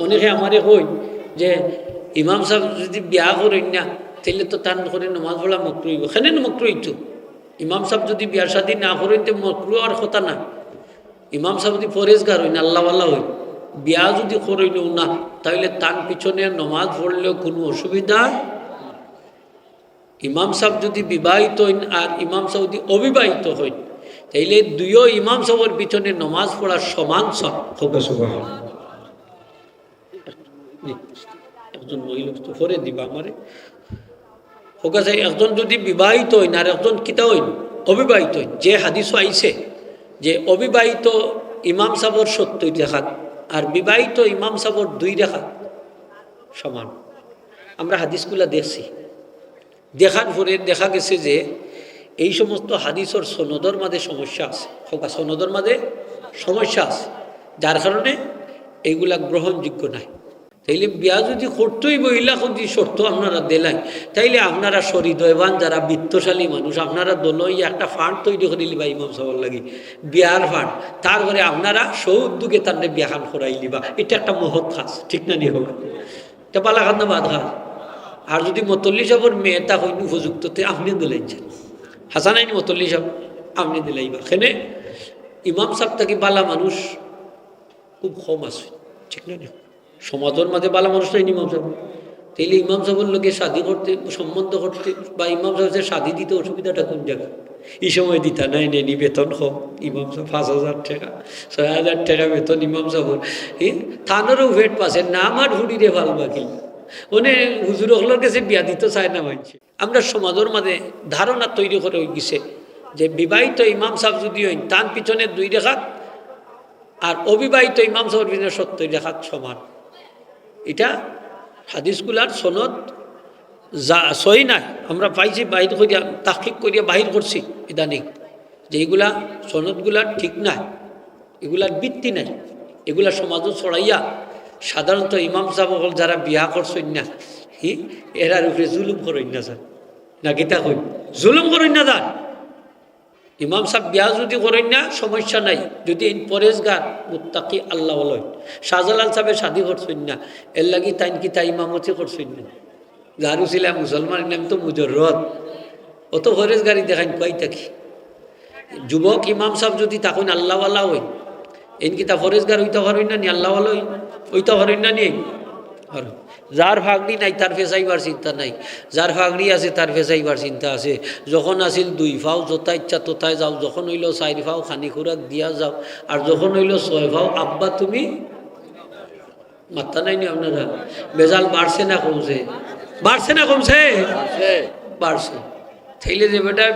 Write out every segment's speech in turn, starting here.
অনেকে আমারে কই যে ইমাম সাহেব যদি বিয়া করেন না তাহলে তো তান করে নমাজ পড়া মকরু হইব। কেন মকরু হইতো? ইমাম সাহেব যদি বিয়া শাদী না করেন তো মকরু আর কথা না। ইমাম সাহেব যদি ফরেজগার হইন, আল্লাহওয়ালা হইন, বিয়া যদি করেনও না, তাহলে তার পিছনে নমাজ পড়লেও কোনো অসুবিধা। ইমাম সাহেব যদি বিবাহিত হইন আর ইমাম সাহেব যদি অবিবাহিত হইন, তাইলে দুইও ইমাম সাহেবের পিছনে নমাজ পড়ার সমান সব। একজন মহিলা তো পরে দিবা আমারে হোকা যায়। একজন যদি বিবাহিত হইন আর একজন কিতা হইন অবিবাহিত হইন, যে হাদিসও আইছে যে অবিবাহিত ইমাম সাহেবর 70 রেখাত আর বিবাহিত ইমাম সাহেবর 2 রেখাত সমান। আমরা হাদিসগুলা দেখছি, দেখার পরে দেখা গেছে যে এই সমস্ত হাদিসর সনদর মাঝে সমস্যা আছে। হোকা সনদর মাঝে সমস্যা আছে, যার কারণে এইগুলা গ্রহণযোগ্য নাই। তাইলে বিয়া যদি করতেই বইলা যদি শর্ত আপনারা দিলেন, তাইলে আপনারা হৃদয়বান যারা বিত্তশালী মানুষ, আপনারা দলই একটা ফান্ড তৈরি করে লিবা ইমাম সাহেব লাগি, বিয়ার ফান্ড। তারপরে আপনারা সৌদ্যোগে তার বিয়াখান করাই লিবা। এটা একটা মহৎ কাজ, ঠিক না নিয়ে হবে? এটা পালা খান না বাদ খান। আর যদি মতল্লি সাহেবের মেয়েটা হইন উপযুক্ততে আপনি দিলাইছেন, হাসান আইন মতল্লি সাহেব আপনি দিলাইবা। এখানে ইমাম সাহেব থাকি বালা মানুষ খুব কম আছে, ঠিক না? সমাজের মাঝে বালা মানুষ নাই ইমাম সাহেব। তাইলে ইমাম সাহেবের লোকে শাদি করতে, সম্বন্ধ করতে বা ইমাম সাহেবের শাদি দিতে অসুবিধাটা কোন জায়গা? এই সময় দিতা নাই নেনি বেতন কম। ইমাম সাহেব 5,000 টাকা 6,000 টাকা বেতন ইমাম সাহেবের। থানেরও ভেট পাশে না আমার হুড়িরে ভাল বাকি ওনে হুজুর হলোর কাছে বিয়া দিতে চায় না মানছে। আমরা সমাজের মাঝে ধারণা তৈরি করে হয়ে গেছে যে বিবাহিত ইমাম সাহেব যদি হইন তার পিছনে 2 রেখাত আর অবিবাহিত ইমাম সাহেবের পিছনে 70 রেখাত সমান। এটা হাদিসগুলার সনদ সহি নাই, আমরা পাইছি, বাহির করিয়া তাহকিক করিয়া বাহির করছি ইদানিং, যে এইগুলা সনদগুলার ঠিক নাই, এগুলার ভিত্তি নাই। এগুলা সমাজও ছড়াইয়া সাধারণত ইমাম সাহেব যারা বিয়া করছেন না এরার উপরে জুলুম করেন না যান, না গীতা কই জুলুম করেন না যান। ইমাম সাহেব বিয়া যদি করেন না সমস্যা নাই, যদি এই পরেজগার মুত্তাকি আল্লাহ বলেন। শাহজালাল সাহেবের শাদি করছেন না, এর লাগি তাই কি তাই ইমামতি করছেন না। যারু ছিলাম মুসলমানের নাম তো মুজররত, অত পরেজগারি দেখান কই থাকি। যুবক ইমাম সাহেব যদি তখন আল্লাহওয়ালা হই, এনকি তা ফরেজগার হইতে পারেন না নি, আল্লাহওয়ালা হইতে পারেন না নি। যার ফাগড়ি নাই তার ফেসাইবার চিন্তা নাই, যার ফাগড়ি আছে তার ফেসাইবার চিন্তা আছে। যখন আসিল 2 ফাও যথা ইচ্ছা তোথায় যাও, যখন হইল 4 ফাও খানি খুরাক দিয়া যাও, আর যখন হইল 6 ফাও আব্বা তুমি মাত্তা নাই নি আপনারা। বেজাল বাড়ছে না কমছে? বাড়ছে না কমছে? বাড়ছে। থাইলে যে বেটা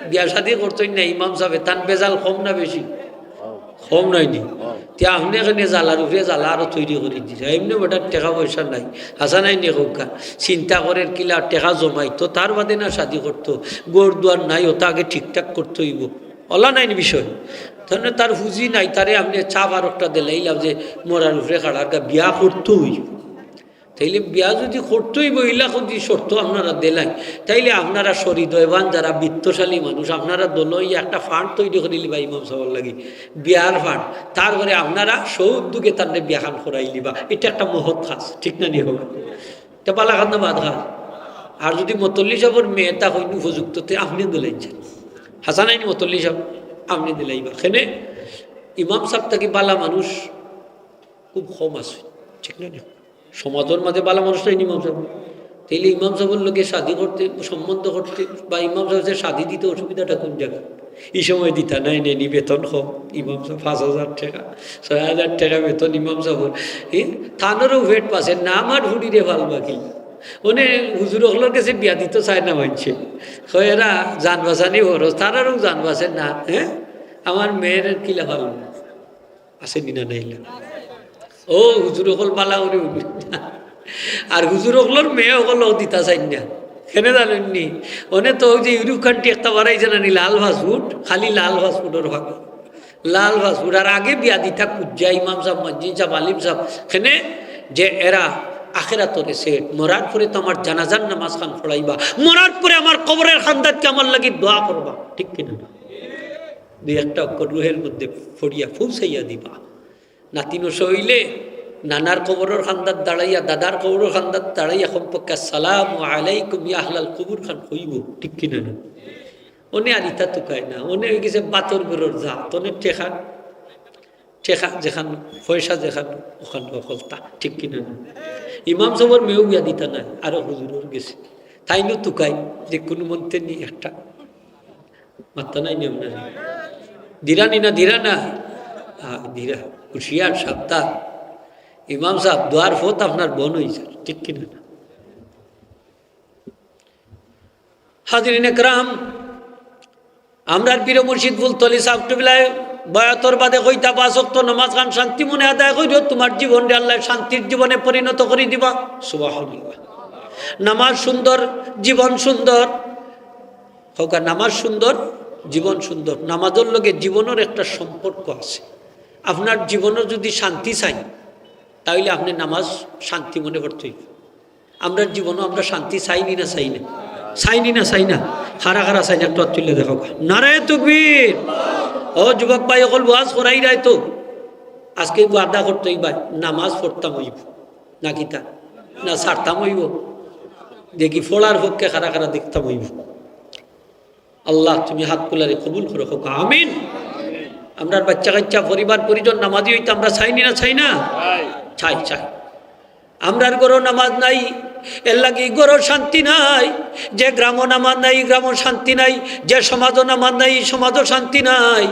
বিয়া শাদি করতেন না ইমাম সাহেব, তার বেজাল কম না বেশি? কম নাইনি। তিয়া আপনি এখানে জ্বালার উপরে জ্বালা আরো তৈরি করে দিছে। এমনি বেটার টাকা পয়সা নাই, হাসা নাই নি হোকা, চিন্তা করে কিলা টাকা জমাইতো, তার বাদে না শাদি করতো। গোর দুয়ার নাই, ওটা আগে ঠিকঠাক করতে হইব, অলা নাইনি বিষয়। তাহলে তার পুঁজি নাই, তারে আপনি চাপ আর একটা দিলাইলাম যে মরার উপরে খাড়ার বিয়া করতেই। তাইলে বিয়া যদি করতেই বইলা যদি শর্ত আপনারা দিলেন, তাইলে আপনারা হৃদয়বান যারা বিত্তশালী মানুষ, আপনারা দলই একটা ফান্ড তৈরি করে লিবা ইমাম সাহেবের লাগি, বিয়ার ফান্ড। তারপরে আপনারা সৌদ্যোগে তার বিয়াখান করাই লিবা। এটা একটা মহৎ কাজ, ঠিক না নিয়ে হবে? এটা পালা খান না বাদ খান। আর যদি মতল্লি সাহেবের মেয়েটা হইনি উপযুক্ততে আপনি দিলাইছেন, হাসান আইনি মতল্লি সাহেব আপনি দিলাইবা। এখানে ইমাম সাহেব থাকি বালা মানুষ খুব কম আছে, ঠিক না? সমাজের মাঝে বালা মানুষ নাই ইমাম সাহেব। তাইলে ইমাম সাহেবের লোকে শাদি করতে, সম্বন্ধ করতে বা ইমাম সাহেবের শাদি দিতে অসুবিধাটা কোন জায়গা? এই সময় দিতা নাই নেনি বেতন কম। ইমাম সাহেব 5,000 টাকা 6,000 টাকা বেতন ইমাম সাহেবের। থানেরও ভেট পাশে না আমার হুড়িরে ভাল বাকি ওনে হুজুর হলোর কাছে বিয়া দিতে চায় না মানছে। এরা যান বাঁচানি খরচ, তারারও যান বাঁচে না। আমার মেয়ের কিলা ভালো আছে নিনা নাইলা, ও হুজুর হল পালা করে উঠবি। আর হুজুর হকলোর মেয়ে হকল দিতা চাই না, কেনে জানেননি? ওনে তো যে ইউরোপ কান্ট্রি একটা বাড়াইছে না নি, লাল ফাস্টফুড, খালি লাল ফাস্টফুডের ভাগ, লাল ফাস্টফুড। আর আগে বিয়া দিতা কুজ্জা ইমাম সাহেব, মসজিদ সাহেব, আলিম সাহেব, এখানে যে এরা আখেরাতরে সে মরার পরে তো আমার জানাজার নামাজ খান পড়াইবা, মরার পরে আমার কবরের খান্দাতকে আমার লাগি দোয়া করবা, ঠিক কিনা? 2-1 অক্ষর রুহের মধ্যে ফড়িয়া ফুসাইয়া দিবা। নাতিনো সইলে নানার কবরের খান্দাত দাঁড়াইয়া দাদার কবরের খান্দাত দাঁড়াইয়া কমপক্ষে আসসালামু আলাইকুম ইয়া আহলাল কবুর খান হইব, ঠিক কিনা না? ওনে আর ইতা তুকায় না, ওনে হয়ে গেছে বাতর বেরোর যা তনে ঠেকা ঠেকা যেখান পয়সা যেখান ওখান অকলতা, ঠিক কিনা না? ইমাম সাহেবের মেয়েও বিয়া দিতা নাই, আরো হুজুরের গেছে তাইনও তুকাই যে কোনো মন্ত্রে নিয়ে একটা মাত্তা নাই নিয়ম না দিরানি না দিরা না দিরা হুশিয়ার সাবধান। ইমাম সাহেব দোয়ার ফত আপনার বোন হয়েছে, ঠিক কিনা না? হাজরিন একরাম, আমরার পীর মুর্শিদ ফুলতলি সাহেব টুবিলায় বয়াতর বাদে কইতা 5 ওয়াক্ত নামাজ খান শান্তি মনে আদায় করিও, তোমার জীবনটা আল্লাহ শান্তির জীবনে পরিণত করে দিবা। সুবহানাল্লাহ। নামাজ সুন্দর, জীবন সুন্দর হোক। নামাজ সুন্দর, জীবন সুন্দর। নামাজের লগে জীবনের একটা সম্পর্ক আছে। আপনার জীবনে যদি শান্তি চাই তাহলে আপনি নামাজ শান্তি মনে করতে হইব। আমরা জীবনও আমরা শান্তি চাইনি না চাই না, চাইনি না চাই না, খারা খারা চাই না, একটু তুলে দেখো নারায়ে তাকবীর। ও যুবক ভাই অকল ওয়াজ করাই রায় তো আজকে আদা করতেই ভাই নামাজ পড়তাম হইব না কিতা না ছাড়তাম হইব, দেখি ফোড়ার পক্ষে খারা খারা দেখতাম হইব। আল্লাহ তুমি হাত কুলারে কবুল করো, হোক আমিন। আমরা বাচ্চা কাচ্চা পরিবার পরিজন নামাজি হইতে আমরা চাইনি না চাই না, চাই চাই। আমরার গরো নামাজ নাই, এর লাগে গরো শান্তি নাই। যে গ্রামও নামাজ নাই, গ্রামও শান্তি নাই। যে সমাজও নামাজ নাই, সমাজও শান্তি নাই।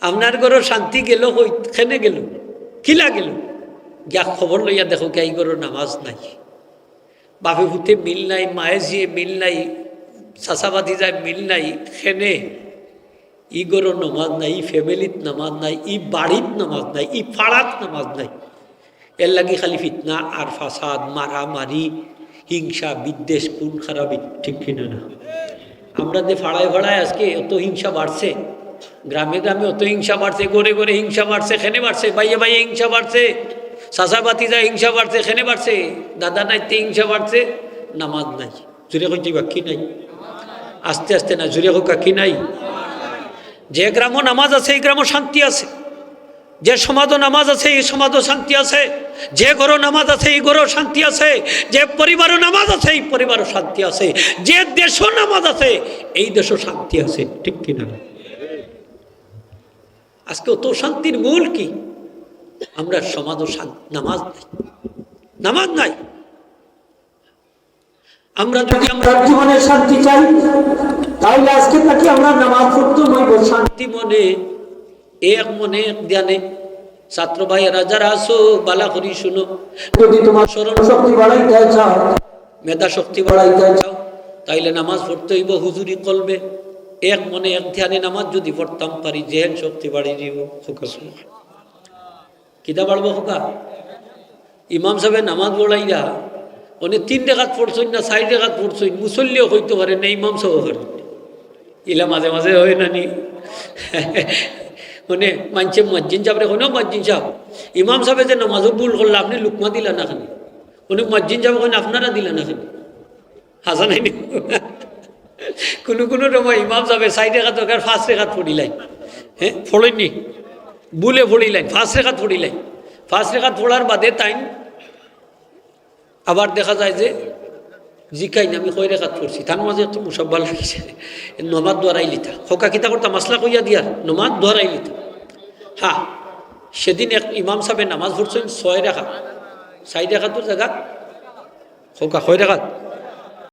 আপনার গরো শান্তি গেল খেনে গেল, কিলা গেল, গিয়া খবর লইয়া দেখো কে এই গরো নামাজ নাই, বাপে ভূতে মিল নাই, মায়ে জিয়ে মিল নাই, চাচাবাদি যায় মিল নাই, খেনে ই গরো নামাজ নাই, ই ফ্যামিলিত নামাজ নাই, ই বাড়িত নামাজ নাই, ই পাড়াত নামাজ নাই। এর লাগি খালি ফিতনা আর ফাসাদ, মারামারি, হিংসা, বিদ্বেষ, খুন খারাপি, ঠিক কিনা না? আমরা যে ফাড়ায় ফাড়ায় আজকে অত হিংসা বাড়ছে, গ্রামে গ্রামে অত হিংসা বাড়ছে, গড়ে গড়ে হিংসা বাড়ছে, খেনে বাড়ছে, বাইয়ে বাইয়ে হিংসা বাড়ছে, চাচাবাতি যায় হিংসা বাড়ছে, খেনে বাড়ছে, দাদা নাইতে হিংসা বাড়ছে, নামাজ নাই। জুড়ে কইছি বা কি নাই? আস্তে আস্তে না, জুড়ে হোক কি নাই? যে গ্রামও নামাজ আছে এই গ্রামও শান্তি আছে, যে সমাজও নামাজ আছে এই সমাজও শান্তি আছে, যে ঘরও নামাজ আছে এই ঘরও শান্তি আছে, যে পরিবারও নামাজ আছে এই পরিবারও শান্তি আছে, যে দেশও নামাজ আছে এই দেশও শান্তি আছে, ঠিক কিনা? আজকে অত শান্তির মূল কি? আমরা সমাজও নামাজ নাই, নামাজ নাই। আমরা যদি আমরা জীবনে শান্তি চাই তাহলে আজকে তাকে আমরা নামাজ পড়তে হইব শান্তি মনে, এক মনে, এক ধ্যানে। ছাত্র ভাইয়েরা যারা আসো বালা করি শুনো, যদি তোমার স্মরণ শক্তি বাড়াইতে চাও, মেধা শক্তি বাড়াইতে চাও, তাইলে নামাজ পড়তে হইব হুজুরি কলবে, এক মনে এক ধ্যানে। নামাজ যদি পড়তাম পারি জেহেন শক্তি বাড়িয়ে দিব। হোকা শুনো কিতা বাড়বো হোকা? ইমাম সাহেব নামাজ পড়াইরা উনি 3 রাকাত পড়ছেন না 4 রাকাত পড়ছেন, মুসল্লিও হইতে পারে না, ইমাম সাহেব পারে ইলা মাঝে মাঝে হয় না নি? মানে মানছে মসজিদ সাহেব রেখো না, মসজিদ সাহেব ইমাম সাহেব যে নামাজও ভুল করলে আপনি লুকমা দিলা না খানি, উনি মসজিদ সাহেব ওখানে আপনারা দিলা না খানি, হাসা নাই নি? কোনো কোনো সময় ইমাম সাহেব 4 রাকাত দরকার 5 রাকাত পড়িলাই, হ্যাঁ ফোড়েননি, ভুলে পড়িলেন 5 রাকাত পড়িলেন। 5 রাকাত পড়ার বাদে তাই আবার দেখা যায় যে জিকাই না আমি 6 রাকাত পড়ছি, তার মাঝে একটু মুসাব্বা লাগিছে, নমাজ দোয়ারাই লিতা হকা কিতা করতাম মাসলা কইয়া দিয়ার নমাজ দোয়ারাই লিতা। হ্যাঁ সেদিন এক ইমাম সাহেবের নামাজ পড়ছেন 6 রাকাত, 4 রাকাতের জায়গা হকা 6 রাকাত